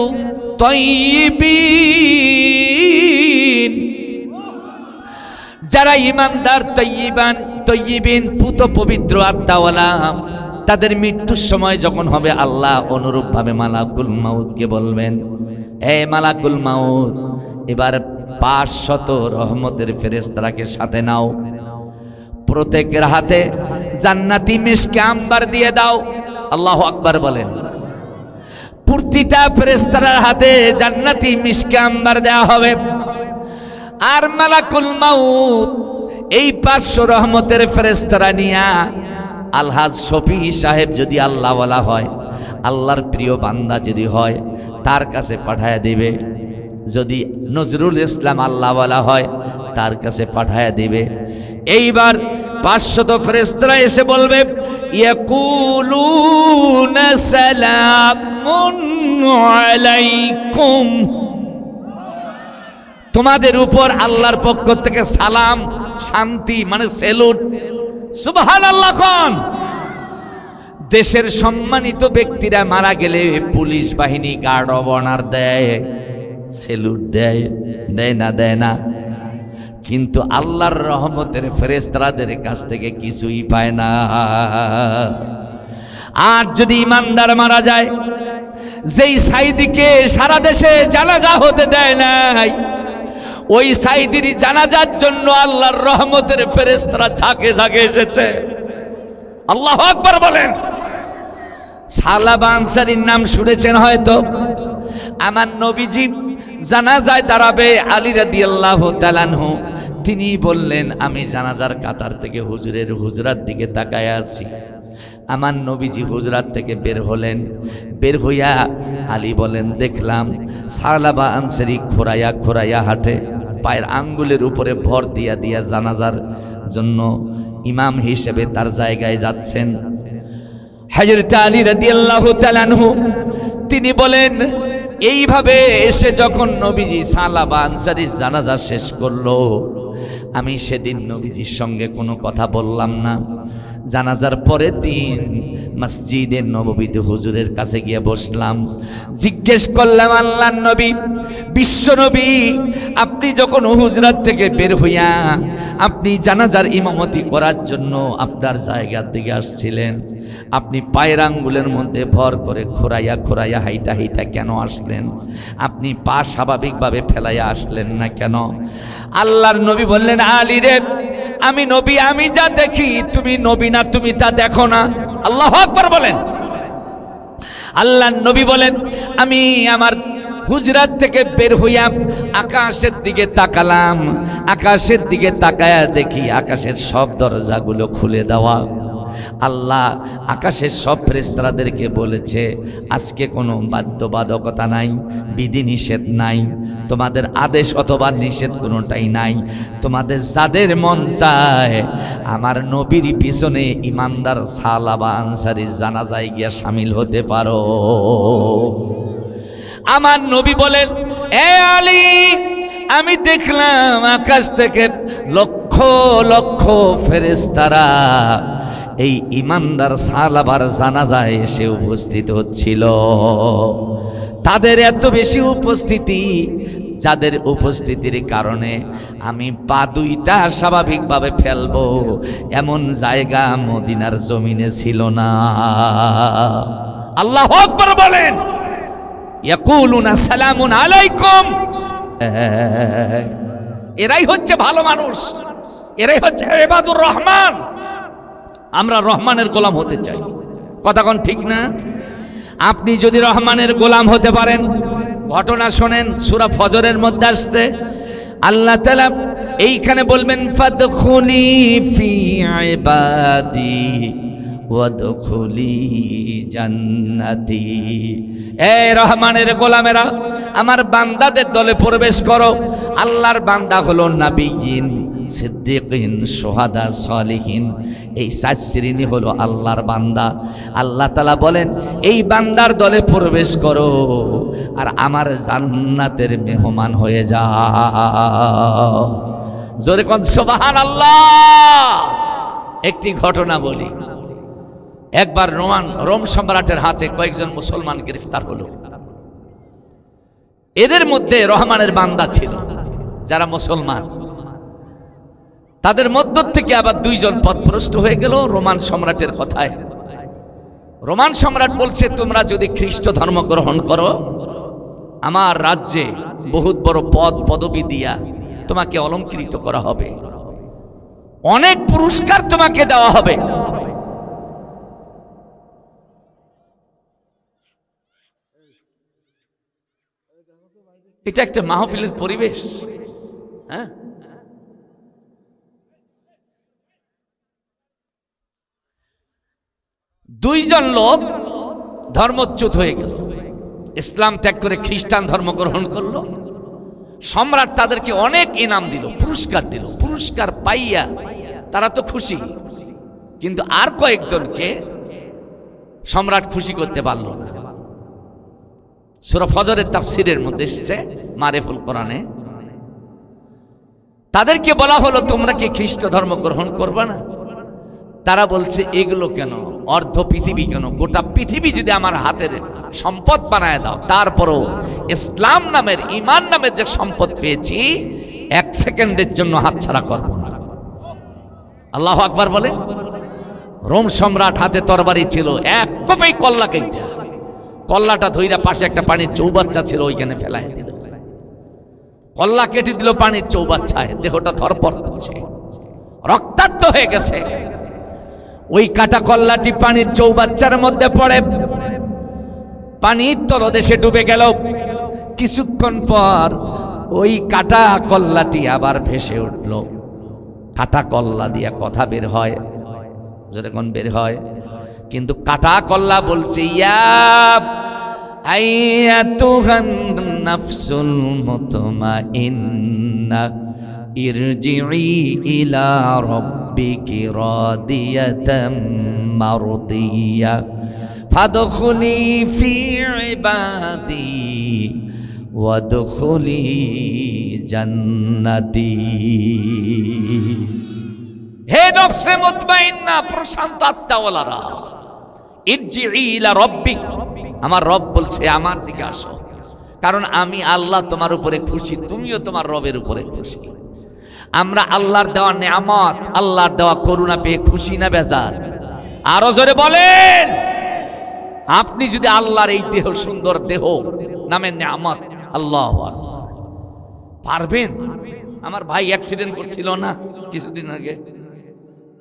তাইয়্যিবিন, যারা ঈমানদার, তয়্যিবিন, পুত পবিত্র আত্মাওয়ালা, তাদের মৃত্যুর সময় যখন হবে আল্লাহ অনুরূপভাবে মালাকুল মাউতকে বলবেন, হে মালাকুল মাউত, এবার 500 রহমতের ফেরেশতাকে সাথে নাও, প্রত্যেকের হাতে জান্নাতি মিশকে আম্বার দিয়ে দাও। আল্লাহু আকবার বলেন। প্রতিটা ফেরেশতার হাতে জান্নাতি মিশকে আম্বার দেওয়া হবে। আর মালাকুল মাউত এই 500 রহমতের ফেরেশতারা নিয়া আলহাজ শফি সাহেব যদি আল্লাহওয়ালা হয়, আল্লাহর প্রিয় বান্দা যদি হয়, তার কাছে পাঠায়া দিবে। যদি নজরুল ইসলাম আল্লাহওয়ালা হয়, তার কাছে পাঠায়া দিবে। এইবার 500 ফেরেশতারা এসে বলবে, ইয়াকুলুনা সালামুন আলাইকুম, তোমাদের উপর আল্লাহর পক্ষ থেকে সালাম, শান্তি, মানে সেলুট। সুবহানাল্লাহ। কোন দেশের সম্মানিত ব্যক্তিরা মারা গেলে পুলিশ বাহিনী গার্ড অব অনার দেয়, সেলুট দেয়, দেয় না? দেয় না। কিন্তু আল্লাহর রহমতের ফেরেশতাদের কাছ থেকে কিছুই পায় না। আর যদি ইমানদার মারা যায়, যেই সাইদিকে সারা দেশে জানাজা হতে দেয় নাই, ওই সাইদির জানাজার জন্য আল্লাহর রহমতের ফেরেশতারা ঝাঁকে ঝাঁকে এসেছে। আল্লাহু আকবার বলেন। সালাবা আনসারীর নাম শুনেছেন হয়তো। আমার নবীজি জানাজায় দাঁড়াবে, আলী রাদিয়াল্লাহু তাআলা আনহু তিনি বললেন, আমি জানাজার কাতার থেকে হুজুরের হুজরার দিকে তাকায় আছি। আমার নবীজি হুজরাত থেকে বের হলেন। বের হইয়া আলী বলেন, দেখলাম সালাবা আনসারী খোরাইয়া খোরাইয়া হাঁটে, পায়ের আঙ্গুলের উপরে ভর দিয়া দিয়া জানাজার জন্য ইমাম হিসেবে তার জায়গায় যাচ্ছেন। হযরত আলী রাদিয়াল্লাহু তাআলা আনহু তিনি বলেন, এইভাবে এসে যখন নবীজি সালাবা আনসারীর জানাজা শেষ করলো, আমি সেদিন নবীজির সঙ্গে কোনো কথা বললাম না। জানাজার পরের দিন মসজিদে নববীতে হুজুরের কাছে গিয়ে বসলাম। জিজ্ঞেস করলাম, আল্লাহর নবী, বিশ্ব নবী, আপনি যখন হুজরাত থেকে বের হইয়া আপনি জানাজার ইমামতি করার জন্য আপনার জায়গার দিকে আসছিলেন, আপনি পায়ের আঙ্গুলের মধ্যে ভর করে খোরাইয়া খোরাইয়া হাইটা হাইটা কেন আসলেন? আপনি পা স্বাভাবিকভাবে ফেলাইয়া আসলেন না কেন? আল্লাহর নবী বললেন, আলী রে, আমি নবী, আমি যা দেখি তুমি নবী না, তুমি তা দেখো না। আল্লাহু আকবার বলেন। আল্লাহর নবী বলেন, আমি আমার হুজরাত থেকে বের হইয়া আকাশের দিকে তাকালাম। আকাশের দিকে তাকায়া দেখি আকাশের সব দরজাগুলো খুলে দেওয়া। আল্লাহ আকাশের সব ফেরেশতাদেরকে বলেছে, আজকে কোনো বাধ্যবাধকতা নাই, বিধিনিষেধ নাই, তোমাদের আদেশ অথবা নিষেধ কোনোটাই নাই। তোমাদের যাদের মন চায় আমার নবীর পিছনে ইমানদার সাহাবা আনসারীর জানাজায় গিয়া শামিল হতে পারো। আমার নবী বলেন, এ আলী, আমি দেখলাম আকাশ থেকে লক্ষ লক্ষ ফেরেশতারা এই ইমানদার সাহাবার জানাজায় এসে উপস্থিত হচ্ছিল। তাদের এত বেশি উপস্থিতি, যাদের উপস্থিতির কারণে আমি পা দুইটা স্বাভাবিকভাবে ফেলবো এমন জায়গা মদিনার জমিনে ছিল না। আল্লাহু আকবার বলেন। ইয়াকুলুনা সালামুন আলাইকুম। এরাই হচ্ছে ভালো মানুষ, এরাই হচ্ছে ইবাদুর রহমান। আমরা রহমানের গোলাম হতে চাই, কথা কোন ঠিক না? আপনি যদি রহমানের গোলাম হতে পারেন, ঘটনা শোনেন, সূরা ফজরের মধ্যে আসছে আল্লাহ তাআলা এইখানে বলবেন, ফাদখুলি ফি ইবাদি ওয়াদখুলি জান্নাতি। এই রহমানের গোলামেরা, আমার বান্দাদের দলে প্রবেশ করো। আল্লাহর বান্দা হলো নাবিয়িন, সিদ্দিকিন, শুহাদা, সালিহিন। এই 4 শ্রেণী হলো আল্লাহর বান্দা। আল্লাহ তাআলা বলেন, এই বান্দার দলে প্রবেশ করো আর আমার জান্নাতের মেহমান হয়ে যাও। জোরে কোন সুবহানাল্লাহ। একটি ঘটনা বলি। একবার রোম সম্রাটের হাতে কয়েকজন মুসলমান গ্রেফতার হলো। এদের মধ্যে রহমানের বান্দা ছিল যারা মুসলমান। তাদের মধ্য থেকে আবার 2 জন পথভ্রষ্ট হয়ে গেল রোমান সম্রাটের কথায়। রোমান সম্রাট বলছে, তোমরা যদি খ্রিস্ট ধর্ম গ্রহণ করো, আমার রাজ্যে বহুত বড় পদ পদবি দিয়া তোমাকে অলংকৃত করা হবে, অনেক পুরস্কার তোমাকে দেওয়া হবে। এটা একটা মাহফিলের পরিবেশ। হ্যাঁ, দুইজন লোক ধর্মচ্যুত হয়ে গেল, ইসলাম ত্যাগ করে খ্রিস্টান ধর্ম গ্রহণ করলো। সম্রাট তাদেরকে অনেক ইনাম দিল, পুরস্কার দিল। পুরস্কার পাইয়া তারা তো খুশি, কিন্তু আর কয়েকজনকে সম্রাট খুশি করতে পারল না। সূরা ফজরের তাফসীরের মধ্যে এসেছে, মারিফুল কোরআনে। তাদেরকে বলা হলো, তোমরা কি খ্রিস্ট ধর্ম গ্রহণ করবে না? তারা বলছে, এগুলো কেন, অর্ধ পৃথিবী কেন, গোটা পৃথিবী যদি আমার হাতের সম্পদ বানায় দাও, তারপরও ইসলাম নামের, ঈমান নামের যে সম্পদ পেয়েছি 1 সেকেন্ডের জন্য হাতছাড়া করব না। আল্লাহু আকবার বলে। রোম সম্রাট হাতে তরবারি ছিল, এক কোপেই কল্লা কেটে, কল্লাটা ধইরা পাশে একটা পানির চৌবাচ্চা ছিল, ওইখানে ফেলাই দিল। কল্লা কেটে দিল পানির চৌবাচ্চায়, দেহটা ধরপড় করছে, রক্তাক্ত হয়ে গেছে। ওই কাটা কল্লাটি পানির চৌবাচ্চার মধ্যে পড়ে পানির তলদেশে ডুবে গেল। কিছুক্ষণ পর ওই কাটা কল্লাটি আবার ভেসে উঠল। কাটা কল্লা দিয়া কথা বের হয়, যখন বের হয়, কিন্তু কাটা কল্লা বলছে, ইয়া আইয়াতুহান নাফসুল মুতমাইন্না ইরজিই ইলা রাব্বিকি রাদিয়াতাম মারদিয়া ফাদখুলি ফি ইবাদি ওয়াদখুলি জান্নাতি। হে নফসে মুতমাইন্না, প্রশান্ত আত্মাওয়ালারা, ইরজিই ইলা রাব্বিক, আমার রব বলছে আমার দিকে আসো, কারণ আমি আল্লাহ তোমার উপরে খুশি, তুমিও তোমার রবের উপরে খুশি। আমরা আল্লাহর দেওয়া নেয়ামত, আল্লাহর দেওয়া করুণা পেয়ে খুশি না বেজার? আরো জোরে বলেন। আপনি যদি আল্লাহর এই দেহ, সুন্দর দেহ নামের নেয়ামত, আল্লাহু আকবার, পারবেন? আমার ভাই অ্যাক্সিডেন্ট করছিল না কিছুদিন আগে,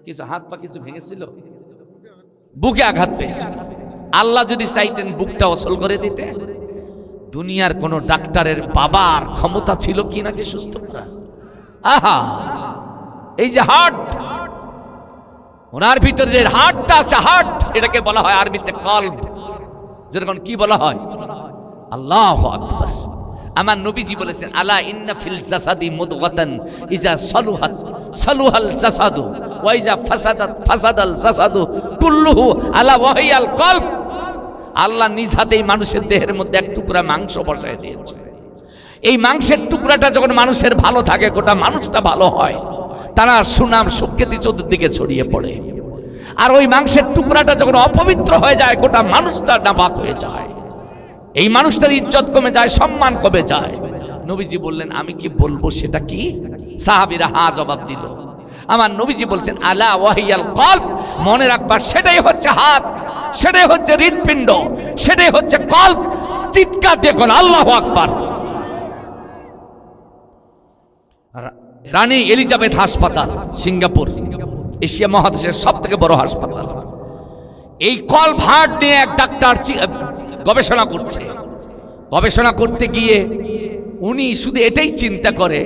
কিছু হাত পা কিছু ভেঙেছিল, বুকে আঘাত পেয়েছিল। আল্লাহ যদি চাইতেন বুকটা অচল করে দিতে, দুনিয়ার কোন ডাক্তারের বাবার ক্ষমতা ছিল কি নাকি সুস্থ করা? আহা, এই যে হার্ট, ওনার ভিতরে যে হার্টটা আছে, হার্ট, এটাকে বলা হয় আরবিতে কলব। যেরকম কি বলা হয়? আল্লাহু আকবার। আমার নবীজি বলেছেন, আলা ইন্না ফিল জাসাদি মুদগাতান ইজা সালুহাত সালুহাল জাসাদু ওয়া ইজা ফাসাদাত ফাসাদাল জাসাদু কুল্লুহু আলা ওয়াহিয়াল কলব। আল্লাহ নিজ হাতেই মানুষের দেহের মধ্যে এক টুকরা মাংস বসায় দিয়েছে। এই মাংসের টুকরাটা যখন মানুষের ভালো থাকে, গোটা মানুষটা ভালো হয়, তারা সুনাম সুখ্যাতি চতুর্দিকে ছড়িয়ে পড়ে। আর ওই মাংসের টুকরাটা যখন অপবিত্র হয়ে যায়, গোটা মানুষটা নাপাক হয়ে যায়, এই মানুষটার ইজ্জত কমে যায়, সম্মান কমে যায়। নবীজি বললেন, আমি কি বলবো সেটা কি? সাহাবীরা হ্যাঁ জবাব দিল। আমার নবীজি বলছেন, আলা ওয়াহিয়াল কলব, মনে রাখবার সেটাই হচ্ছে হাত, সেটাই হচ্ছে হৃৎপিণ্ড, সেটাই হচ্ছে কলব। চিৎকার দেখুন আল্লাহু আকবার। রানী এলিজাবেথ হাসপাতাল, সিঙ্গাপুর, এশিয়া মহাদেশের সব থেকে বড় হাসপাতাল। এই কলব হার্ট নিয়ে এক ডাক্তার গবেষণা করছে। গবেষণা করতে গিয়ে উনি শুধু এটাই চিন্তা করে,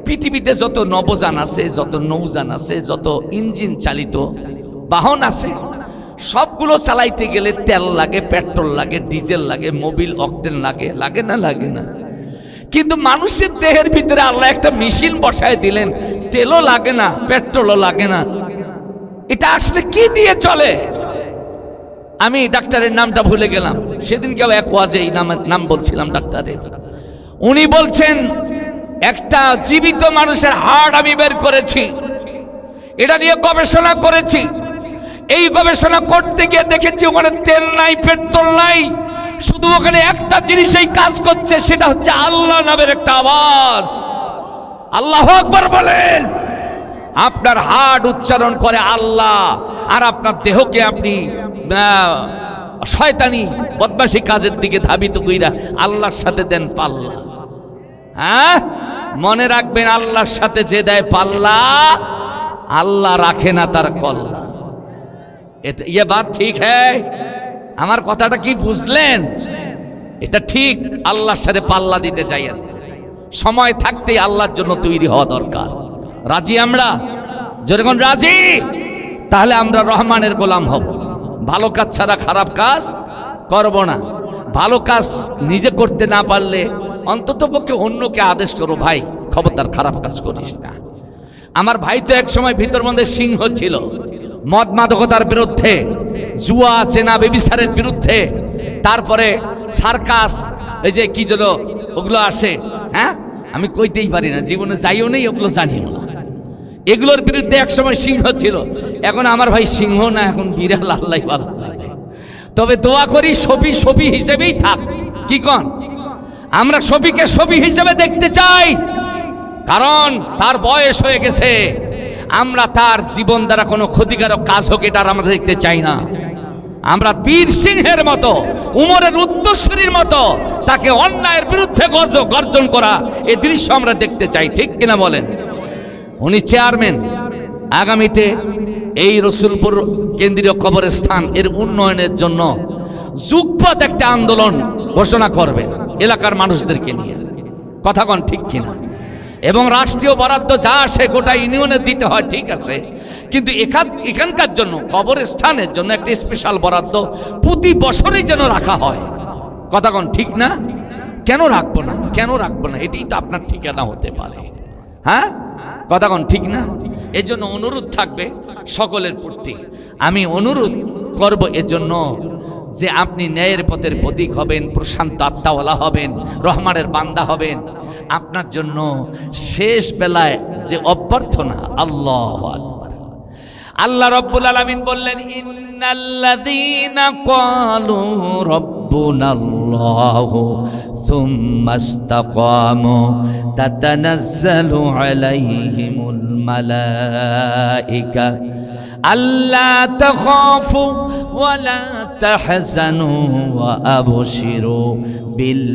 পৃথিবীতে যত নবযান আছে, যত নৌযান আছে, যত ইঞ্জিন চালিত বাহন আছে, সবগুলো চালাইতে গেলে তেল লাগে, পেট্রোল লাগে, ডিজেল লাগে, মোবিল অকটেন লাগে, লাগে না? লাগে না? কিন্তু মানুষের দেহের ভিতরে আল্লাহ একটা মেশিন বসায় দিলেন, তেলও লাগে না, পেট্রোলও লাগে না। এটা আসলে কি দিয়ে চলে? আমি ডাক্তারের নামটা ভুলে গেলাম, সেদিনকেও এক ওয়াজে এই নাম বলছিলাম ডাক্তারের। উনি বলছেন, একটা জীবিত মানুষের হার্ট আমি বের করেছি, এটা নিয়ে গবেষণা করেছি। এই গবেষণা করতে গিয়ে দেখেছি ওখানে তেল নাই, পেট্রোল নাই, শুধু ওখানে একটা জিনিসই কাজ করছে, সেটা হচ্ছে আল্লাহ নামের একটা আওয়াজ। আল্লাহু আকবার বলেন। আপনার হার্ট উচ্চারণ করে আল্লাহ, আর আপনার দেহকে আপনি শয়তানি বদমাশি কাজের দিকে ধাবিত কইরা আল্লাহর সাথে দেন পাল্লা। হ্যাঁ, মনে রাখবেন, আল্লাহর সাথে যে দেয় পাল্লা, আল্লাহ রাখে না তার কল্লা। ये बात ठीक है? আমার কথাটা কি বুঝলেন? এটা ঠিক। আল্লাহর সাথে পাল্লা দিতে চাই, সময় থাকতেই আল্লাহর জন্য তৈরি হওয়া দরকার। রাজি আমরা? যখন রাজি, তাহলে আমরা রহমানের গোলাম হব। ভালো কাজ ছাড়া খারাপ কাজ করব না। ভালো কাজ নিজে করতে না পারলে অন্তত পক্ষে অন্যকে আদেশ করো, ভাই খবরদার খারাপ কাজ করিস না। আমার ভাই তো এক সময় ভিতর মধ্যে সিংহ ছিল, মদ মাদকতার বিরুদ্ধে, জুয়া চেনা বেবিচারের বিরুদ্ধে, তারপরে সার্কাস, এই যে কি যেন ওগুলো আসে, হ্যাঁ আমি কইতেই পারি না, জীবনে যাইও নেই, ওগুলো জানিও না, এগুলোর বিরুদ্ধে এক সময় সিংহ ছিল। এখন আমার ভাই সিংহ না, এখন বিড়াল, আল্লাহ ভালো জানে। তবে দোয়া করি সফি সফি হিসেবেই থাক। কি কন? আমরা সফিকে সফি হিসেবে দেখতে চাই, কারণ তার বয়স হয়ে গেছে। আমরা তার জীবন দ্বারা কোনো ক্ষতিকারক কাজ হোক, এটা আমরা দেখতে চাই না। আমরা বীর সিংহের মতো, উমরের উত্তরসূরির মতো তাকে অন্যায়ের বিরুদ্ধে গর্জন করা, এই দৃশ্য আমরা দেখতে চাই। ঠিক কিনা বলেন? উনি চেয়ারম্যান, আগামীতে এই রসুলপুর কেন্দ্রীয় কবরস্থান এর উন্নয়নের জন্য যুগপৎ একটা আন্দোলন ঘোষণা করবেন এলাকার মানুষদেরকে নিয়ে। কথা কন ঠিক কিনা? এবং রাষ্ট্রীয় বরাদ্দ যা আসে গোটা ইউনিয়নের দিতে হয়, ঠিক আছে, কিন্তু এখানকার জন্য কবরস্থানের জন্য একটা স্পেশাল বরাদ্দ প্রতি বছরই যেন রাখা হয়। কথা কন ঠিক না? কেন রাখবো না? কেন রাখবো না? এটাই তো আপনার ঠিকানা হতে পারে। হ্যাঁ, কথা কন ঠিক না? এর জন্য অনুরোধ থাকবে সকলের প্রতি। আমি অনুরোধ করব এজন্য যে আপনি ন্যায়ের পথের প্রতীক হবেন, প্রশান্ত আত্মাওয়ালা হবেন, রহমানের বান্দা হবেন। আপনার জন্য শেষ বেলায় যে অভ্যর্থনা, আল্লাহু আকবার। আল্লাহ রাব্বুল আলামিন বললেন, ইন্নাল্লাযীনা ক্বালু রাব্বুনাল্লাহু সুম্মা ইসতাকামু তাতানাজ্জালু আলাইহিমুল মালায়েকা আল্লা তাখাফু ওয়া লা তাহজানু ওয়া আবশিরু বিল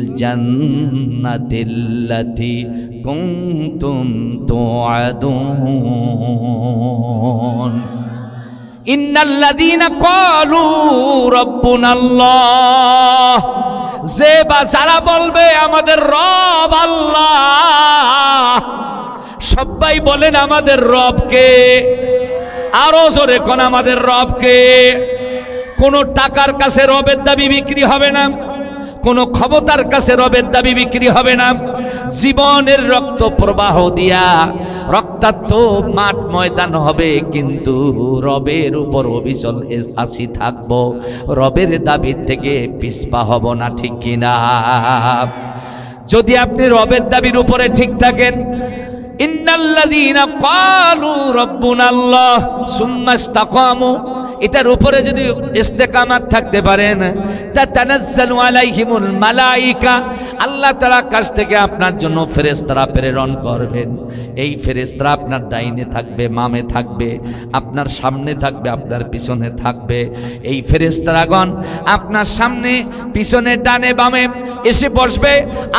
জান্নাতিল্লাতী কুনতুম তুআদুন। ইন্নাল্লাযীনা ক্বালু রাব্বুনাল্লাহ, যে বা যারা বলবে আমাদের রব আল্লাহ, সবাই বলেন আমাদের রব কে? আরো জোরে কোন আমাদের রবকে। কোনো টাকার কাছে রবের দাবি বিক্রি হবে না, কোনো ক্ষমতার কাছে রবের দাবি বিক্রি হবে না। জীবনের রক্ত প্রবাহ দিয়া রক্তাক্ত মাঠ ময়দান হবে, কিন্তু রবের উপর অবিচল আসি থাকবো, রবের দাবির থেকে পিছপা হব না, ঠিক কিনা? যদি আপনি রবের দাবির উপরে ঠিক থাকেন, ইন্নাল্লাযীনা ক্বালু রাব্বুনাল্লাহ সুম্মা ইসতাকামু, এটার উপরে যদি ইস্তেকামাত থাকতে পারেন, তাতানাজ্জালু আলাইহিমুল মালাইকা, আল্লাহ তাআলার কাছ থেকে আপনার জন্য ফেরেশতারা প্রেরণ করবেন। এই ফেরেশতারা আপনার ডাইনে থাকবে, বামে থাকবে, আপনার সামনে থাকবে, আপনার পিছনে থাকবে। এই ফেরেশতারাগণ আপনার সামনে, পিছনে, ডানে বামে এসে বসবে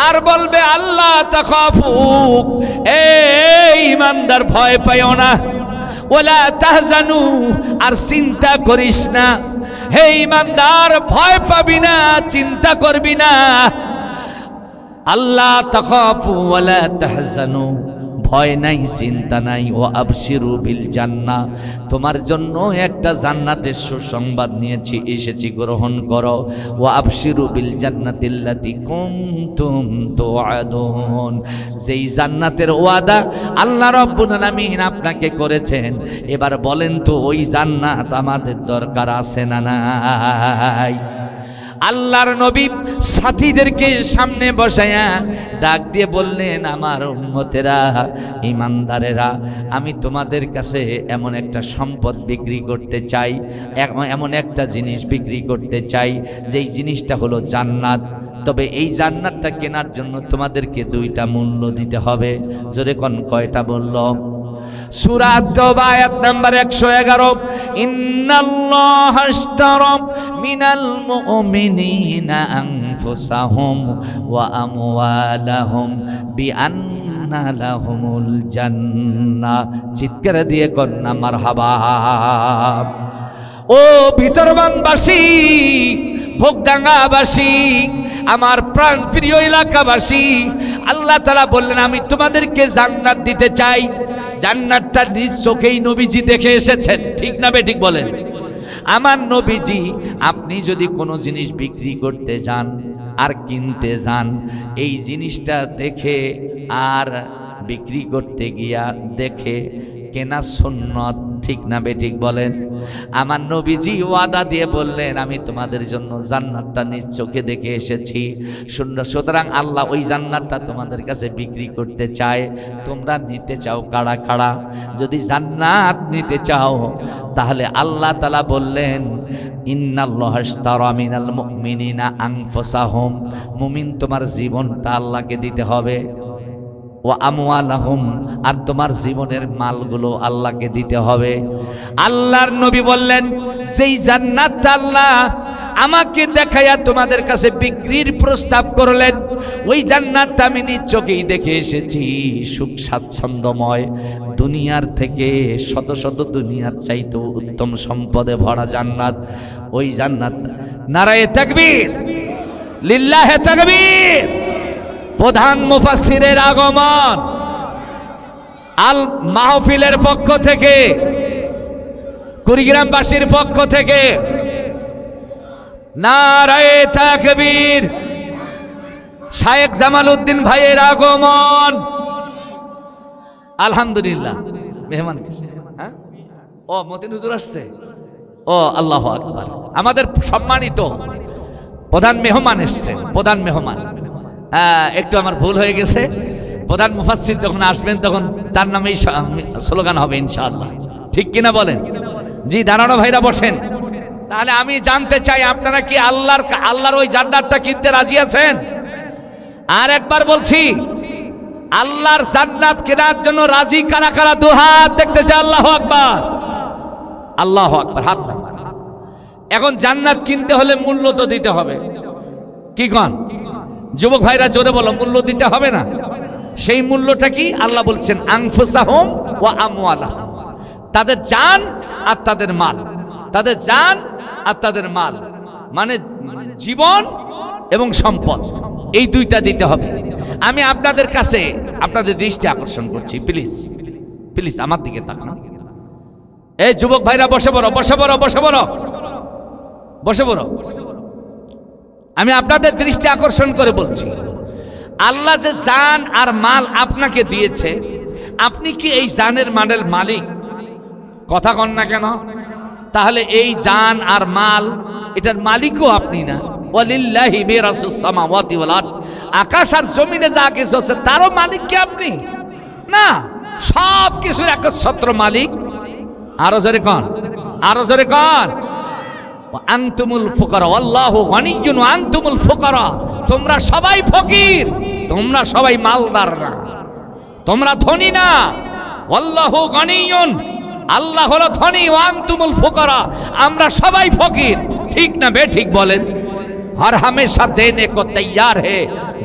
আর বলবে, আল্লাহ তাখাফু, এই ঈমানদার ভয় পাইও না, ওয়ালা তাহজানু, আর চিন্তা করিস না। হে ঈমানদার ভয় পাবি না, চিন্তা করবি না। আল্লাহ তাখাফু ওয়ালা তাহজানু, ভয় নাই, চিন্তা নাই। ও আবশিরু বিল জান্নাহ, তোমার জন্য একটা জান্নাতের সুসংবাদ নিয়েছি, এসেছি, গ্রহণ করো। ও আবশিরু বিল জান্নাতিল্লাতী কুনতুম তুআদুন, যেই জান্নাতের ওয়াদা আল্লাহ রাব্বুল আলামিন আপনাকে করেছেন, এবার বলেন তো ওই জান্নাত আমাদের দরকার আছে না নাই? আল্লাহর নবী সাথীদেরকে সামনে বসায়া ডাক দিয়ে বললেন, আমার উম্মতেরা, ঈমানদারেরা, আমি তোমাদের কাছে এমন একটা সম্পদ বিক্রি করতে চাই, এমন একটা জিনিস বিক্রি করতে চাই, যেই জিনিসটা হলো জান্নাত। তবে এই জান্নাতটা কেনার জন্য তোমাদেরকে দুইটা মূল্য দিতে হবে। জোরে কোন, কয়টা বলল? সূরা তাওবা আয়াত নাম্বার 111, ইন্নাল্লাহা আশতারা মিনাল মুমিনিনা আনফুসাহুম ওয়া আমওয়ালাহুম বিআন্না লাহুমুল জান্নাহ। চিৎকার দিয়ে কন্যা মারহাবা। ও ভিতরবানবাসী, ভোগডাঙ্গাবাসী, আমার প্রাণ প্রিয় এলাকাবাসী, আল্লাহ তাআলা বললেন, আমি তোমাদেরকে জান্নাত দিতে চাই। জান্নাতটা নিজ চোখেই নবীজি দেখে এসেছেন, ঠিক না বেঠিক বলেন? আমার নবীজি, আপনি যদি কোনো জিনিস বিক্রি করতে যান আর কিনতে যান, এই জিনিসটা দেখে আর বিক্রি করতে গিয়া দেখে কেনা সুন্নত, ঠিক না বেঠিক বলেন? আমার নবীজি ওয়াদা দিয়ে বললেন, আমি তোমাদের জন্য জান্নাতটা নিজ চোখে দেখে এসেছি। সুতরাং আল্লাহ ওই জান্নাতটা তোমাদের কাছে বিক্রি করতে চায়। তোমরা নিতে চাও কারা কারা? যদি জান্নাত নিতে চাও, তাহলে আল্লাহ তাআলা বললেন, ইন্নাল্লাহা আশতারা মিনাল মুমিনিনা আনফুসাহুম, মুমিন তোমার জীবনটা আল্লাহকে দিতে হবে। ও আমওয়ালাহুম, আর তোমার জীবনের মালগুলো আল্লাহকে দিতে হবে। আল্লাহর নবী বললেন, যেই জান্নাতটা আল্লাহ আমাকে দেখাইয়া তোমাদের কাছে বিক্রির প্রস্তাব করলেন, ওই জান্নাতটা আমি নিজ চোখেই দেখে এসেছি। সুখ স্বাচ্ছন্দ্যময়, দুনিয়ার থেকে শত শত দুনিয়ার চাইতে উত্তম সম্পদে ভরা জান্নাত। ওই জান্নাত, নারায়ে তাকবীর, লিল্লাহে তাকবীর। প্রধান মুফাসসিরের আগমন, আল মাহফিলের পক্ষ থেকে, কুড়িগ্রামবাসীর পক্ষ থেকে নারায়ে তাকবীর। শায়েখ জামাল উদ্দিন ভাইয়ের আগমন, আলহামদুলিল্লাহ। মেহমান, হ্যাঁ, ও মতিন হুজুর আসছে। ও আল্লাহু আকবার, আমাদের সম্মানিত প্রধান মেহমান এসছেন। প্রধান মেহমান, একটু আমার ভুল হয়ে গেছে। প্রধান মুফাসসির যখন আসবেন তখন তার নামেই স্লোগান হবে ইনশাআল্লাহ, ঠিক কিনা বলেন? জি, দাঁড়ানো ভাইরা বসেন। তাহলে আমি জানতে চাই, আপনারা কি আল্লাহর ওই জান্নাতটা কিনতে রাজি আছেন? আর একবার বলছি, আল্লাহর জান্নাত কেনার জন্য রাজি কারা কারা? দুহাত দেখতে চাই। আল্লাহু আকবার, আল্লাহু আকবার, হাত নামান। এখন জান্নাত কিনতে হলে মূল্য তো দিতে হবে, কি কন যুবক ভাইরা? জোরে বলো, মূল্য দিতে হবে না? সেই মূল্যটা কি? আল্লাহ বলছেন, আনফুসাহুম ওয়া আমওয়ালাহুম, তাদের জান আর তাদের মাল। তাদের জান আর তাদের মাল মানে জীবন এবং সম্পদ, এই দুইটা দিতে হবে। আমি আপনাদের কাছে আপনাদের দৃষ্টি আকর্ষণ করছি, প্লিজ প্লিজ আমার দিকে তাকান। এই যুবক ভাইরা বসে পড়ো, বসে পড়ো, বসে পড়ো, বসে পড়ো। আমি আপনাদের দৃষ্টি আকর্ষণ করে বলছি, আল্লাহ যে জান আর মাল আপনাকে দিয়েছে, আপনি কি এই জানের মালের মালিক? কথা কন না কেন? তাহলে এই জান আর মাল এটার মালিকও আপনি না। ওয়ালিল্লাহি মিরাসুস সামাওয়াতি ওয়াল আরদ, আকাশ আর জমিনে যা কিছু আছে তারও মালিক কি আপনি না? সব কিছুর একচ্ছত্র মালিক। আরো জোরে কন, আরো জোরে কন। আনতুমুল ফুকারা আল্লাহু গনিয়্যুন ওয়া আনতুমুল ফুকারা, তোমরা সবাই ফকির, তোমরা সবাই মালদার না, তোমরা ধনী না। আল্লাহু গনিয়্যুন, আল্লাহ হলো ধনী, ওয়া আনতুমুল ফুকারা, আমরা সবাই ফকির। ঠিক না বে ঠিক বলেন? हर हमेशा देने को तैयार है,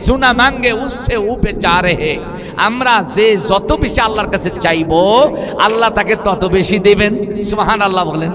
जुना मांगे उससे ऊ बेचारे है। আমরা যে যত বেশি আল্লাহর কাছে চাইবো, আল্লাহ তাকে তত বেশি দিবেন। সুবহানাল্লাহ বলেন।